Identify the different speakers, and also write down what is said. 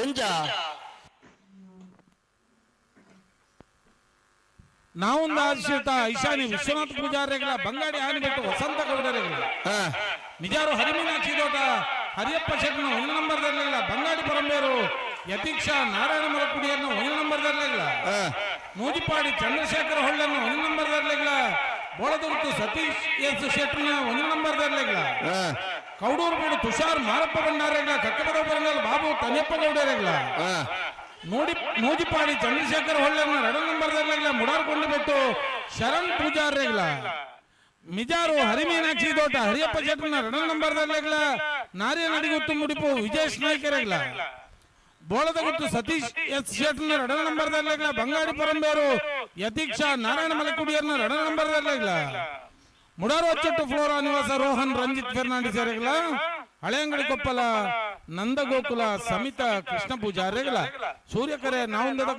Speaker 1: ಎಂಜ
Speaker 2: ನಾವೊಂದು ಆಶ್ರಿತ ಐಶಾನಿ ವಿಶ್ವನಾಥ ಪೂಜಾರಿಗಳ ಬಂಗಾಡಿ ಆನೆಬಿಟ್ಟು ವಸಂತ ಗೌಡರಿಗಳ ನಿಜಾರು ಹರಿಮೀನಾಕ್ಷಿ ತೋಟ ಹರಿಯಪ್ಪ ಶೆಟ್ಟನ 1 ನಂಬರ್ದಲ್ಲಿಲ್ಲ ಬಂಗಾಡಿ ಪರಂಬೇರು ಯತೀಕ್ಷ ನಾರಾಯಣ ಮರಕುಡಿಯನ್ನು 1 ನಂಬರ್ದಲ್ಲಿಲ್ಲ ಮೂಜಿಪಾಡಿ ಚಂದ್ರಶೇಖರ ಹೊಳ್ಳನ್ನು 1 ನಂಬರ್ದಲ್ಲಿಲ್ಲ ಬೋಳದುರ್ತು ಸತೀಶ್ ಎಸ್ ಶೆಟ್ಟನ 1 ನಂಬರ್ದಲ್ಲಿಲ್ಲ ಕೌಡೂರು ಬೀಡು ತುಷಾರ್ ಮಾರಪ್ಪ ಭಂಡಾರಿಗಳ ಕಕ್ಕಬದ ಬರಂಗಲ್ ಬಾಬು ತನಿಯಪ್ಪ ಗೌಡರಿಗಳ ಮೂಜಿಪಾಡಿ ಚಂದ್ರಶೇಖರ ಹೊಳ್ಳನ್ನು 2 ನಂಬರ್ದಲ್ಲಿಲ್ಲ ಮುಡಾರ್ಕೊಂಡು ಬಿಟ್ಟು ಶರಣ್ ಪೂಜಾರಿಗಳ ಮಿಜಾರು ಹರಿಮೀನಾಕ್ಷಿ ತೋಟ ಹರಿಯಪ್ಪ ಶೆಟ್ಟನ 2 ನಂಬರ್ದಲ್ಲಿಗಳ ನಾರಿಯ ನಡಿಗುತ್ತು ಮುಡಿಪು ವಿಜೇಶ್ ನಾಯ್ಕರಿಗಳ ಬೋಳದಗುತ್ತು ಸತೀಶ್ ಎಸ್ ಶೆಟ್ಟನ 2 ನಂಬರ್ದಲ್ಲಿಗಳ ಬಂಗಾಡಿ ಪರಂಬೇರು ಯತೀಕ್ಷ ನಾರಾಯಣ ಮಲಕುಡಿಯರ್ನ 2 ನಂಬರ್ದಲ್ಲಿಗಳ ಮುಡಾರು ಅಚ್ಚಟ್ಟು ಫ್ಲೋರಾ ನಿವಾಸ ರೋಹನ್ ರಂಜಿತ್ ಫೆರ್ನಾಂಡಿಸ್ ಅವರಿಗಳ ಹಳೆಯಂಗಡಿ ಕೊಪ್ಪಲ ನಂದಗೋಕುಲ ಸಮಿತ ಕೃಷ್ಣ ಪೂಜಾರಿಗಳ ಸೂರ್ಯಕರೆ ನಾವಂದದ